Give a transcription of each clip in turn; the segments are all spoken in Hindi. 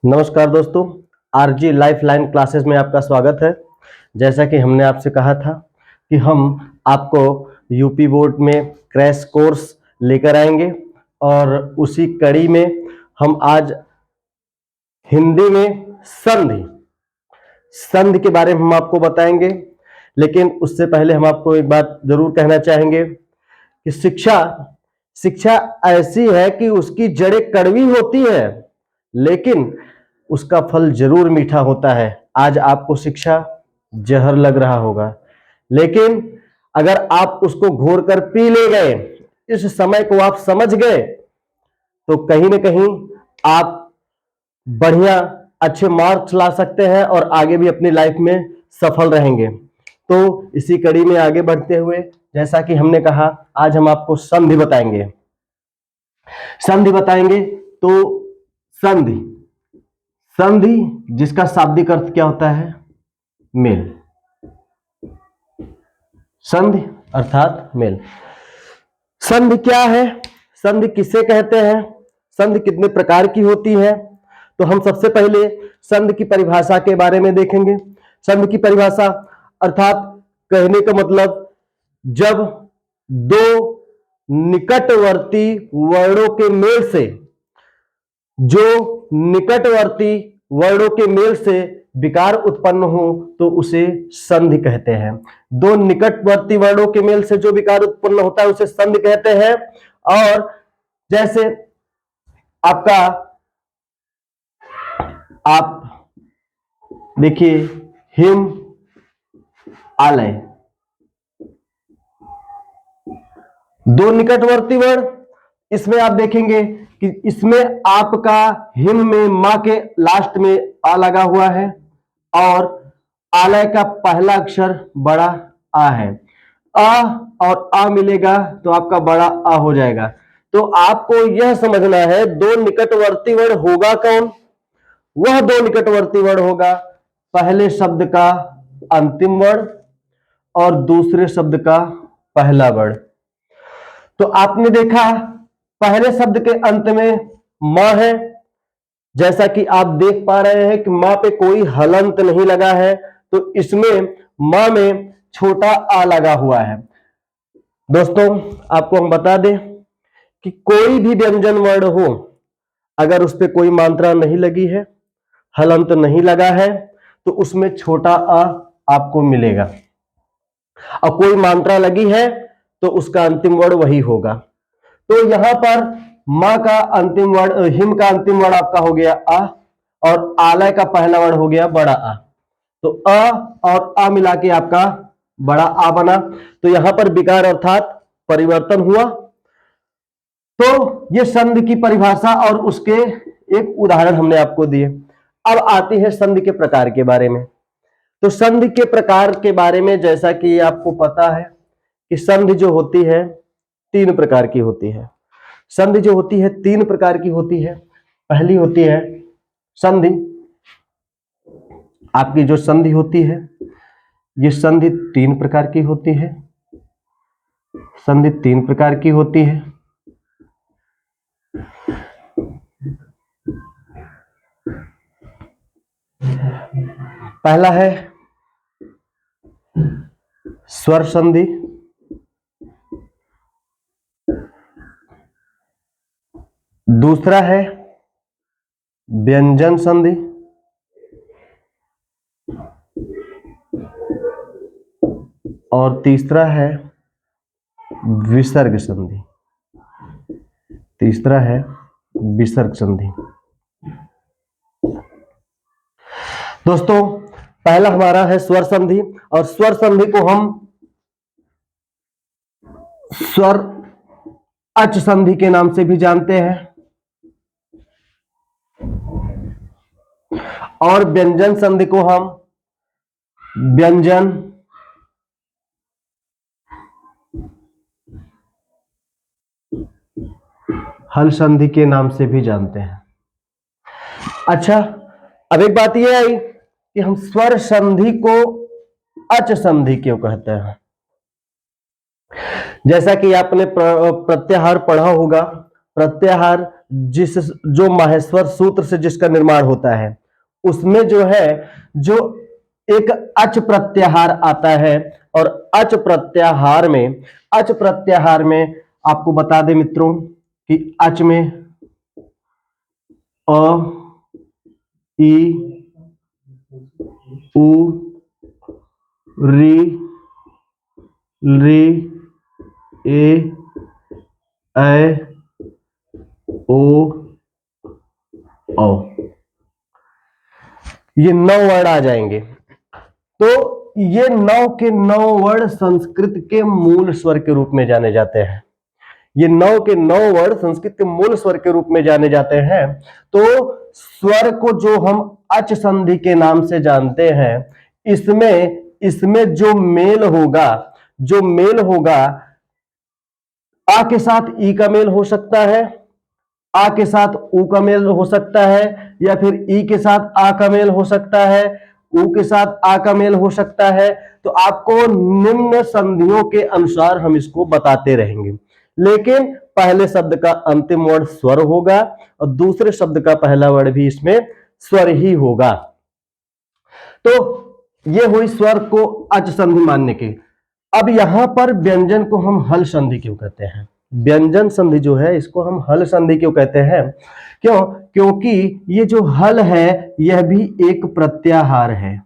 नमस्कार दोस्तों, आरजी लाइफ लाइन क्लासेस में आपका स्वागत है। जैसा कि हमने आपसे कहा था कि हम आपको यूपी बोर्ड में क्रैश कोर्स लेकर आएंगे और उसी कड़ी में हम आज हिंदी में संधि संधि के बारे में हम आपको बताएंगे। लेकिन उससे पहले हम आपको एक बात जरूर कहना चाहेंगे कि शिक्षा शिक्षा ऐसी है कि उसकी जड़ें कड़वी होती है, लेकिन उसका फल जरूर मीठा होता है। आज आपको शिक्षा जहर लग रहा होगा, लेकिन अगर आप उसको घोर कर पी ले गए, इस समय को आप समझ गए, तो कहीं ना कहीं आप बढ़िया अच्छे मार्क्स ला सकते हैं और आगे भी अपनी लाइफ में सफल रहेंगे। तो इसी कड़ी में आगे बढ़ते हुए, जैसा कि हमने कहा, आज हम आपको संधि बताएंगे। तो संधि संधि जिसका शाब्दिक अर्थ क्या होता है? मेल। संधि अर्थात मेल। संधि क्या है? संधि किसे कहते हैं? संधि कितने प्रकार की होती है? तो हम सबसे पहले संधि की परिभाषा के बारे में देखेंगे। संधि की परिभाषा अर्थात कहने का मतलब, जब दो निकटवर्ती वर्णों के मेल से विकार उत्पन्न हो तो उसे संधि कहते हैं। दो निकटवर्ती वर्णों के मेल से जो विकार उत्पन्न होता है उसे संधि कहते हैं। और जैसे आप देखिए, हिम आलय, दो निकटवर्ती वर्ण, इसमें आप देखेंगे कि इसमें आपका हिम में मां के लास्ट में आ लगा हुआ है और आलय का पहला अक्षर बड़ा आ है। आ और आ मिलेगा तो आपका बड़ा आ हो जाएगा। तो आपको यह समझना है, दो निकटवर्ती वर्ण होगा कौन? वह दो निकटवर्ती वर्ण होगा पहले शब्द का अंतिम वर्ण और दूसरे शब्द का पहला वर्ण। तो आपने देखा पहले शब्द के अंत में मां है, जैसा कि आप देख पा रहे हैं कि मां पे कोई हलंत नहीं लगा है, तो इसमें मां में छोटा आ लगा हुआ है। दोस्तों, आपको हम बता दें कि कोई भी व्यंजन वर्ण हो, अगर उस पर कोई मात्रा नहीं लगी है, हलंत नहीं लगा है, तो उसमें छोटा आ आपको मिलेगा, और कोई मात्रा लगी है तो उसका अंतिम वर्ण वही होगा। तो यहां पर मां का अंतिम वर्ण, हिम का अंतिम वर्ण आपका हो गया आ, और आलय का पहला वर्ण हो गया बड़ा आ। तो अ और आ मिला के आपका बड़ा आ बना। तो यहां पर विकार अर्थात परिवर्तन हुआ। तो ये संधि की परिभाषा और उसके एक उदाहरण हमने आपको दिए। अब आती है संधि के प्रकार के बारे में। तो संधि के प्रकार के बारे में, जैसा कि आपको पता है कि संधि जो होती है तीन प्रकार की होती है। संधि जो होती है तीन प्रकार की होती है। पहली होती है संधि, आपकी जो संधि होती है, ये संधि तीन प्रकार की होती है। संधि तीन प्रकार की होती है। पहला है स्वर संधि, दूसरा है व्यंजन संधि, और तीसरा है विसर्ग संधि। तीसरा है विसर्ग संधि। दोस्तों, पहला हमारा है स्वर संधि, और स्वर संधि को हम स्वर अच संधि के नाम से भी जानते हैं, और व्यंजन संधि को हम व्यंजन हल संधि के नाम से भी जानते हैं। अच्छा, अब एक बात यह आई कि हम स्वर संधि को अच संधि क्यों कहते हैं। जैसा कि आपने प्रत्याहार पढ़ा होगा, प्रत्याहार जो माहेश्वर सूत्र से जिसका निर्माण होता है, उसमें जो है जो एक अच प्रत्याहार आता है, और अच प्रत्याहार में आपको बता दें मित्रों कि अच में अ, ई, उ, री, री, ए, ओ, औ, ये 9 वर्ड आ जाएंगे। तो ये 9 के 9 वर्ड संस्कृत के मूल स्वर के रूप में जाने जाते हैं। ये 9 के 9 वर्ड संस्कृत के मूल स्वर के रूप में जाने जाते हैं। तो स्वर को जो हम अच संधि के नाम से जानते हैं, इसमें जो मेल होगा, आ के साथ ई का मेल हो सकता है, आ के साथ उ का मेल हो सकता है, या फिर ई के साथ आ का मेल हो सकता है, उ के साथ आ का मेल हो सकता है। तो आपको निम्न संधियों के अनुसार हम इसको बताते रहेंगे, लेकिन पहले शब्द का अंतिम वर्ड स्वर होगा और दूसरे शब्द का पहला वर्ड भी इसमें स्वर ही होगा। तो ये हुई स्वर को अच संधि मानने की। अब यहां पर व्यंजन को हम हल संधि क्यों कहते हैं? व्यंजन संधि जो है इसको हम हल संधि क्यों कहते हैं? क्योंकि ये जो हल है यह भी एक प्रत्याहार है।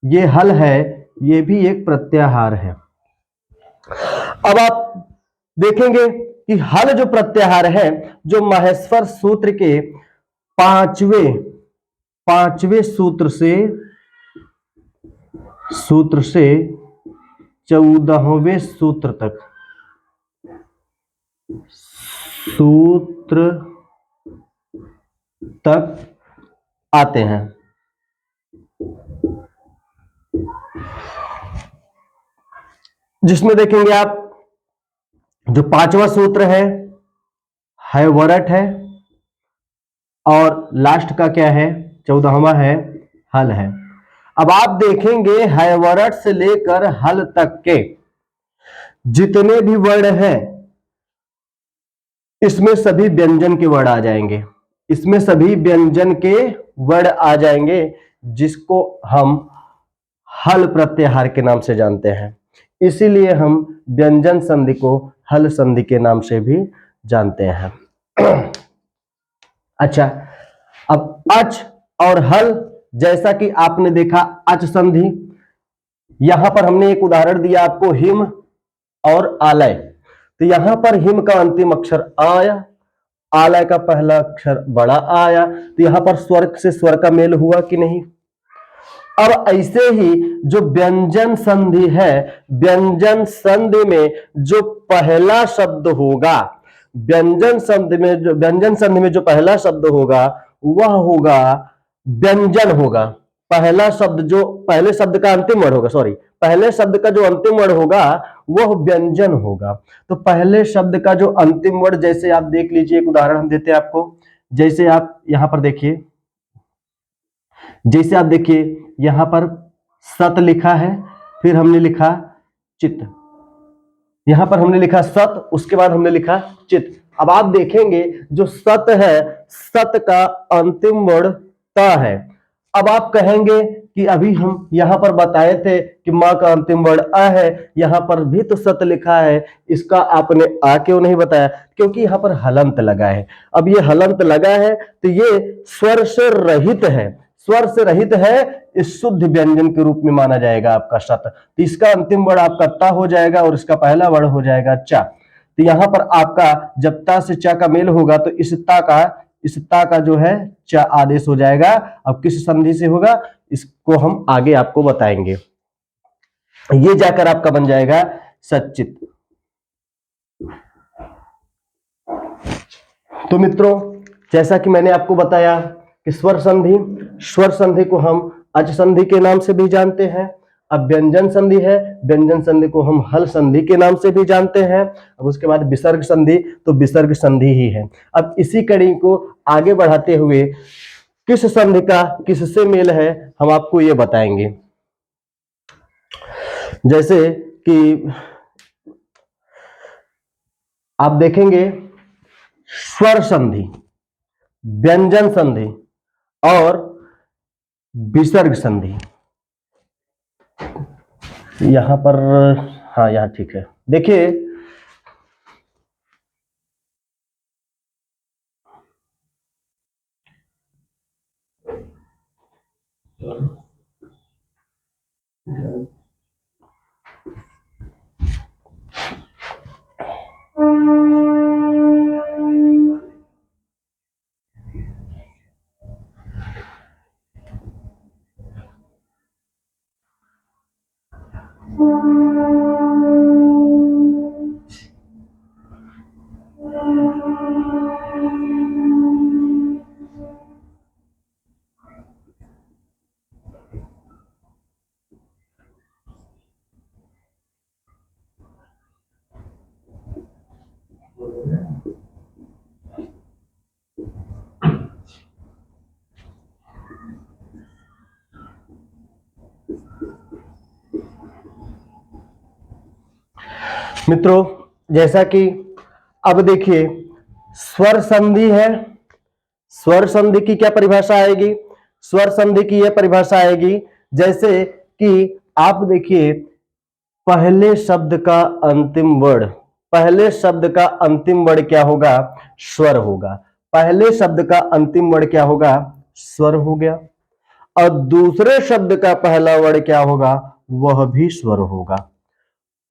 ये हल है, ये भी एक प्रत्याहार है। अब आप देखेंगे कि हल जो प्रत्याहार है, जो माहेश्वर सूत्र के पांचवें सूत्र से 14वें सूत्र तक आते हैं। जिसमें देखेंगे आप जो 5वां सूत्र है हैवरट है, और लास्ट का क्या है? 14वां है हल है। अब आप देखेंगे हैवरट से लेकर हल तक के जितने भी वर्ड हैं, इसमें सभी व्यंजन के वर्ड आ जाएंगे। इसमें सभी व्यंजन के वर्ड आ जाएंगे, जिसको हम हल प्रत्याहार के नाम से जानते हैं। इसीलिए हम व्यंजन संधि को हल संधि के नाम से भी जानते हैं। अच्छा, अब अच और हल, जैसा कि आपने देखा अच संधि, यहां पर हमने एक उदाहरण दिया आपको हिम और आलय। तो यहां पर हिम का अंतिम अक्षर आया, आलय का पहला अक्षर बड़ा आया, तो यहां पर स्वर से स्वर का मेल हुआ कि नहीं? अब ऐसे ही जो व्यंजन संधि है, व्यंजन संधि में जो पहला शब्द होगा, व्यंजन संधि में जो पहला शब्द होगा वह होगा व्यंजन होगा। पहला शब्द जो पहले शब्द का अंतिम वर्ड होगा, पहले शब्द का जो अंतिम वर्ड होगा वह व्यंजन होगा। तो पहले शब्द का जो अंतिम वर्ड, जैसे आप देख लीजिए, एक उदाहरण हम देते हैं आपको। जैसे आप यहां पर देखिए, यहां पर सत लिखा है, फिर हमने लिखा चित्त। यहां पर हमने लिखा सत, उसके बाद हमने लिखा चित्त। अब आप देखेंगे जो सत है, सत का अंतिम वर्ड त है। अब आप कहेंगे कि अभी हम यहां पर बताए थे कि मां का अंतिम वर्ड अ है, यहां पर भी तो सत लिखा है, इसका आपने आ क्यों नहीं बताया? क्योंकि यहां पर हलंत लगा है। अब ये हलंत लगा है तो ये स्वर से रहित है, स्वर से रहित है, इस शुद्ध व्यंजन के रूप में माना जाएगा आपका सत। तो इसका अंतिम वर्ड आपका ता हो जाएगा और इसका पहला वर्ड हो जाएगा चा। तो यहां पर आपका जब ता से चा का मेल होगा तो इस ता का जो है चा आदेश हो जाएगा। अब किस संधि से होगा इसको हम आगे आपको बताएंगे। ये जाकर आपका बन जाएगा सच्चित। तो मित्रों, जैसा कि मैंने आपको बताया कि स्वर संधि को हम अच संधि के नाम से भी जानते हैं। अब व्यंजन संधि है, व्यंजन संधि को हम हल संधि के नाम से भी जानते हैं। अब उसके बाद विसर्ग संधि, तो विसर्ग संधि ही है। अब इसी कड़ी को आगे बढ़ाते हुए किस संधि का किससे मेल है हम आपको ये बताएंगे। जैसे कि आप देखेंगे स्वर संधि, व्यंजन संधि और विसर्ग संधि। यहां पर, हाँ यहां ठीक है। देखिए मित्रों, जैसा कि अब देखिए स्वर संधि है। स्वर संधि की क्या परिभाषा आएगी? स्वर संधि की यह परिभाषा आएगी जैसे कि आप देखिए पहले शब्द का अंतिम वर्ण, पहले शब्द का अंतिम वर्ण क्या होगा? स्वर होगा। पहले शब्द का अंतिम वर्ण क्या होगा? स्वर हो गया। और दूसरे शब्द का पहला वर्ण क्या होगा? वह भी स्वर होगा।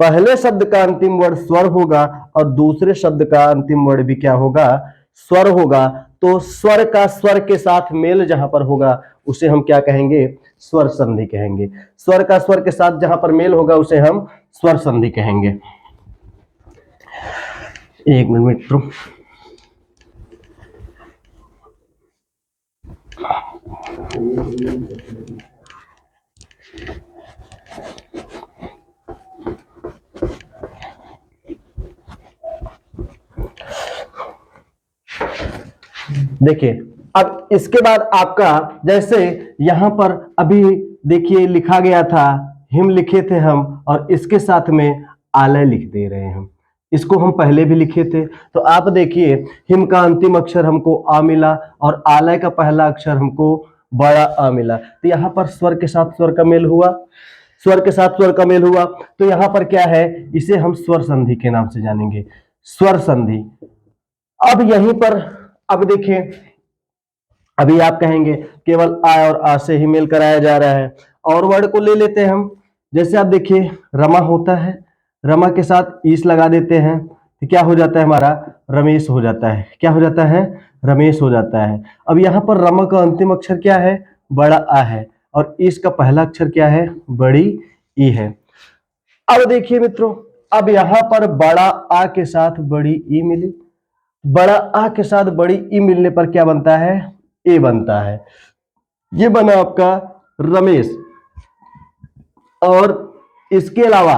पहले शब्द का अंतिम वर्ण स्वर होगा और दूसरे शब्द का अंतिम वर्ण भी क्या होगा? स्वर होगा। तो स्वर का स्वर के साथ मेल जहां पर होगा उसे हम क्या कहेंगे? स्वर संधि कहेंगे। स्वर का स्वर के साथ जहां पर मेल होगा उसे हम स्वर संधि कहेंगे। एक मिनट मित्रों, देखिए अब इसके बाद आपका जैसे यहां पर अभी देखिए लिखा गया था, हिम लिखे थे हम और इसके साथ में आलय लिख दे रहे हैं हम। इसको हम पहले भी लिखे थे। तो आप देखिए हिम का अंतिम अक्षर हमको आ मिला और आलय का पहला अक्षर हमको बड़ा आ मिला। तो यहां पर स्वर के साथ स्वर का मेल हुआ, स्वर के साथ स्वर का मेल हुआ। तो यहां पर क्या है? इसे हम स्वर संधि के नाम से जानेंगे, स्वर संधि। अब यहीं पर अब देखिए, अभी आप कहेंगे केवल आ और आ से ही मेल कराया जा रहा है। और वर्ड को ले लेते हैं हम। जैसे आप देखिए रमा होता है, रमा के साथ ईस लगा देते हैं तो क्या हो जाता है? हमारा रमेश हो जाता है। क्या हो जाता है? रमेश हो जाता है। अब यहाँ पर रमा का अंतिम अक्षर क्या है? बड़ा आ है और ईस का पहला अक्षर क्या है? बड़ी ई है। अब देखिए मित्रों, अब यहाँ पर बड़ा आ के साथ बड़ी ई मिली। बड़ा आ के साथ बड़ी ई मिलने पर क्या बनता है? ए बनता है। ये बना आपका रमेश। और इसके अलावा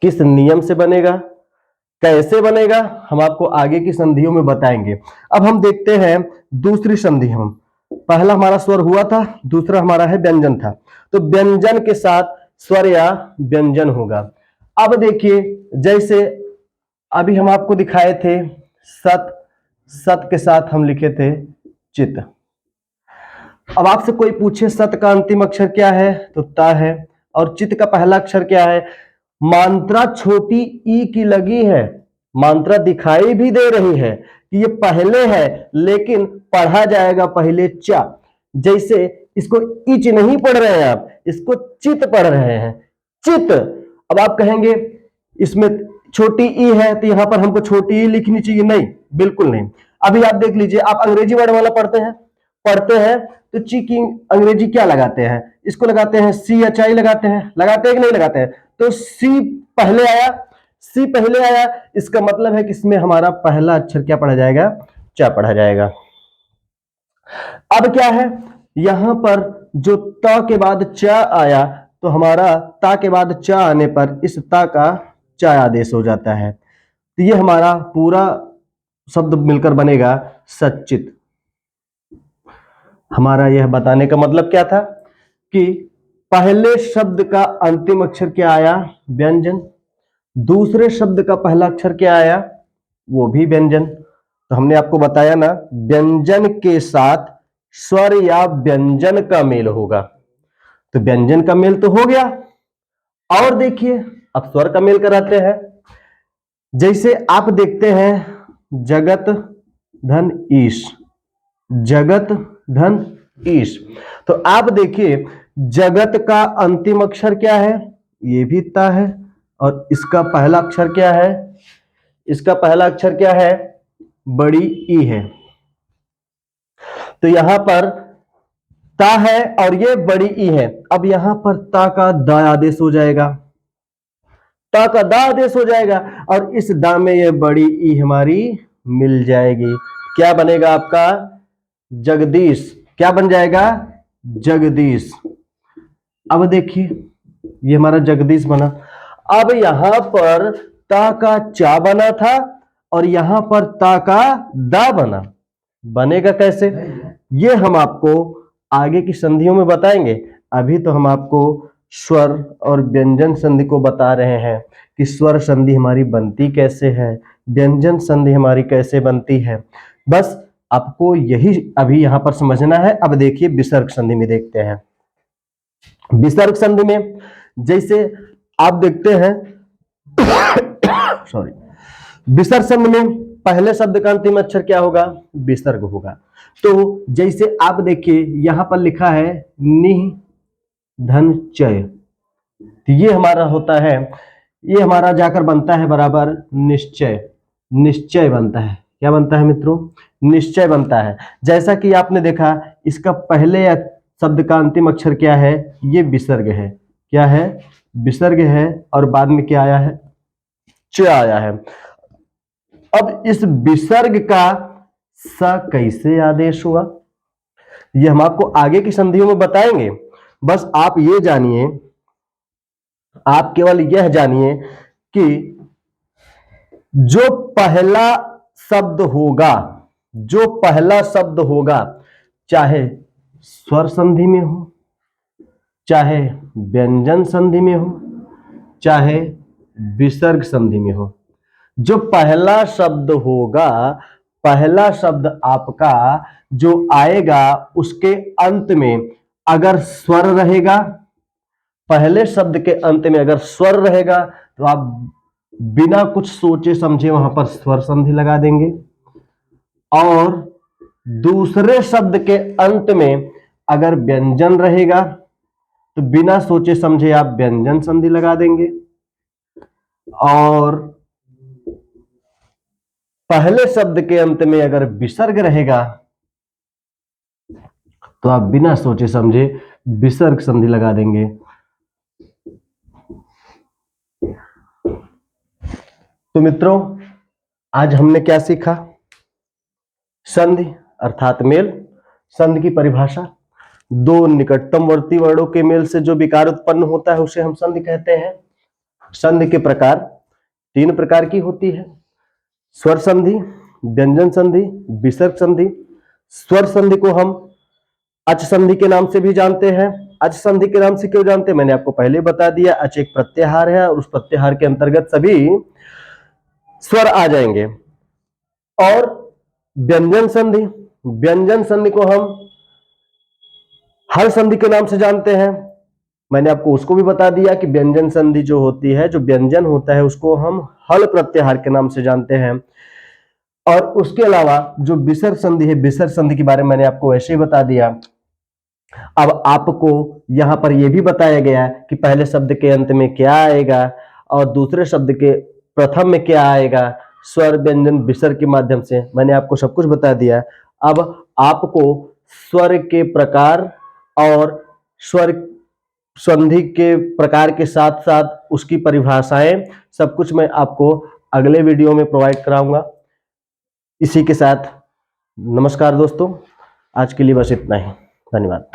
किस नियम से बनेगा, कैसे बनेगा, हम आपको आगे की संधियों में बताएंगे। अब हम देखते हैं दूसरी संधि। हम पहला हमारा स्वर हुआ था, दूसरा हमारा है व्यंजन था। तो व्यंजन के साथ स्वर या व्यंजन होगा। अब देखिए जैसे अभी हम आपको दिखाए थे सत, सत के साथ हम लिखे थे चित। अब आपसे कोई पूछे सत का अंतिम अक्षर क्या है? तो ता है। और चित का पहला अक्षर क्या है? मात्रा छोटी ई की लगी है, मात्रा दिखाई भी दे रही है कि ये पहले है लेकिन पढ़ा जाएगा पहले चा। जैसे इसको इच नहीं पढ़ रहे हैं आप, इसको चित पढ़ रहे हैं, चित। अब आप कहेंगे इसमें छोटी ई है तो यहां पर हमको छोटी ई लिखनी चाहिए, नहीं, बिल्कुल नहीं। अभी आप देख लीजिए, आप अंग्रेजी वर्ड वाला पढ़ते हैं तो ची की अंग्रेजी क्या लगाते हैं? इसको लगाते हैं सी एच आई लगाते हैं कि नहीं लगाते हैं? तो सी पहले आया, सी पहले आया, इसका मतलब है कि इसमें हमारा पहला अक्षर क्या पढ़ा जाएगा? चा पढ़ा जाएगा। अब क्या है? यहां पर जो ता के बाद चा आया तो हमारा ता के बाद चा आने पर इस ता का चा आदेश हो जाता है। तो ये हमारा पूरा शब्द मिलकर बनेगा सच्चित। हमारा यह बताने का मतलब क्या था कि पहले शब्द का अंतिम अक्षर क्या आया? व्यंजन। दूसरे शब्द का पहला अक्षर क्या आया? वो भी व्यंजन। तो हमने आपको बताया ना, व्यंजन के साथ स्वर या व्यंजन का मेल होगा। तो व्यंजन का मेल तो हो गया, और देखिए अब स्वर का मेल कराते हैं। जैसे आप देखते हैं जगत धन ईश, जगत धन ईश। तो आप देखिए जगत का अंतिम अक्षर क्या है, ये भी ता है, और इसका पहला अक्षर क्या है, इसका पहला अक्षर क्या है, बड़ी ई है। तो यहां पर ता है और ये बड़ी ई है। अब यहां पर ता का दा आदेश हो जाएगा, ता का दा आदेश हो जाएगा, और इस दा में ये बड़ी ई हमारी मिल जाएगी। क्या बनेगा आपका, जगदीश। क्या बन जाएगा, जगदीश। अब देखिए ये हमारा जगदीश बना। अब यहां पर ता का चा बना था और यहां पर ता का दा बना, बनेगा कैसे, ये हम आपको आगे की संधियों में बताएंगे। अभी तो हम आपको स्वर और व्यंजन संधि को बता रहे हैं कि स्वर संधि हमारी बनती कैसे है, व्यंजन संधि हमारी कैसे बनती है। बस आपको यही अभी यहां पर समझना है। अब देखिए विसर्ग संधि में देखते हैं। विसर्ग संधि में जैसे आप देखते हैं सॉरी, विसर्ग संधि में पहले शब्द का अंतिम अक्षर क्या होगा, विसर्ग होगा। तो जैसे आप देखिए यहां पर लिखा है निह धन चय, तो ये हमारा होता है, ये हमारा जाकर बनता है बराबर निश्चय, निश्चय बनता है। क्या बनता है मित्रों, निश्चय बनता है। जैसा कि आपने देखा इसका पहले शब्द का अंतिम अक्षर क्या है, ये विसर्ग है। क्या है, विसर्ग है, और बाद में क्या आया है, च आया है। अब इस विसर्ग का स कैसे आदेश हुआ, ये हम आपको आगे की संधियों में बताएंगे। बस आप ये जानिए, आप केवल यह जानिए कि जो पहला शब्द होगा, जो पहला शब्द होगा, चाहे स्वर संधि में हो, चाहे व्यंजन संधि में हो, चाहे विसर्ग संधि में हो, जो पहला शब्द होगा, पहला शब्द आपका जो आएगा उसके अंत में अगर स्वर रहेगा, पहले शब्द के अंत में अगर स्वर रहेगा तो आप बिना कुछ सोचे समझे वहां पर स्वर संधि लगा देंगे, और दूसरे शब्द के अंत में अगर व्यंजन रहेगा तो बिना सोचे समझे आप व्यंजन संधि लगा देंगे, और पहले शब्द के अंत में अगर विसर्ग रहेगा तो आप बिना सोचे समझे विसर्ग संधि लगा देंगे। तो मित्रों आज हमने क्या सीखा, संधि अर्थात मेल। संधि की परिभाषा, दो निकटतमवर्ती वर्णों के मेल से जो विकार उत्पन्न होता है उसे हम संधि कहते हैं। संधि के प्रकार तीन प्रकार की होती है, स्वर संधि, व्यंजन संधि, विसर्ग संधि। स्वर संधि को हम अच संधि के नाम से भी जानते हैं। अच संधि के नाम से क्यों जानते हैं, मैंने आपको पहले बता दिया। अच एक प्रत्याहार है और उस प्रत्याहार के अंतर्गत सभी स्वर आ जाएंगे। और व्यंजन संधि, व्यंजन संधि को हम हल संधि के नाम से जानते हैं। मैंने आपको उसको भी बता दिया कि व्यंजन संधि जो होती है, जो व्यंजन होता है, उसको हम हल प्रत्याहार के नाम से जानते हैं। और उसके अलावा जो विसर्ग संधि है, विसर्ग संधि के बारे में मैंने आपको वैसे ही बता दिया। अब आपको यहां पर यह भी बताया गया कि पहले शब्द के अंत में क्या आएगा और दूसरे शब्द के प्रथम में क्या आएगा, स्वर व्यंजन विसर्ग के माध्यम से मैंने आपको सब कुछ बता दिया। अब आपको स्वर के प्रकार और स्वर संधि के प्रकार के साथ साथ उसकी परिभाषाएं सब कुछ मैं आपको अगले वीडियो में प्रोवाइड कराऊंगा। इसी के साथ नमस्कार दोस्तों, आज के लिए बस इतना ही, धन्यवाद।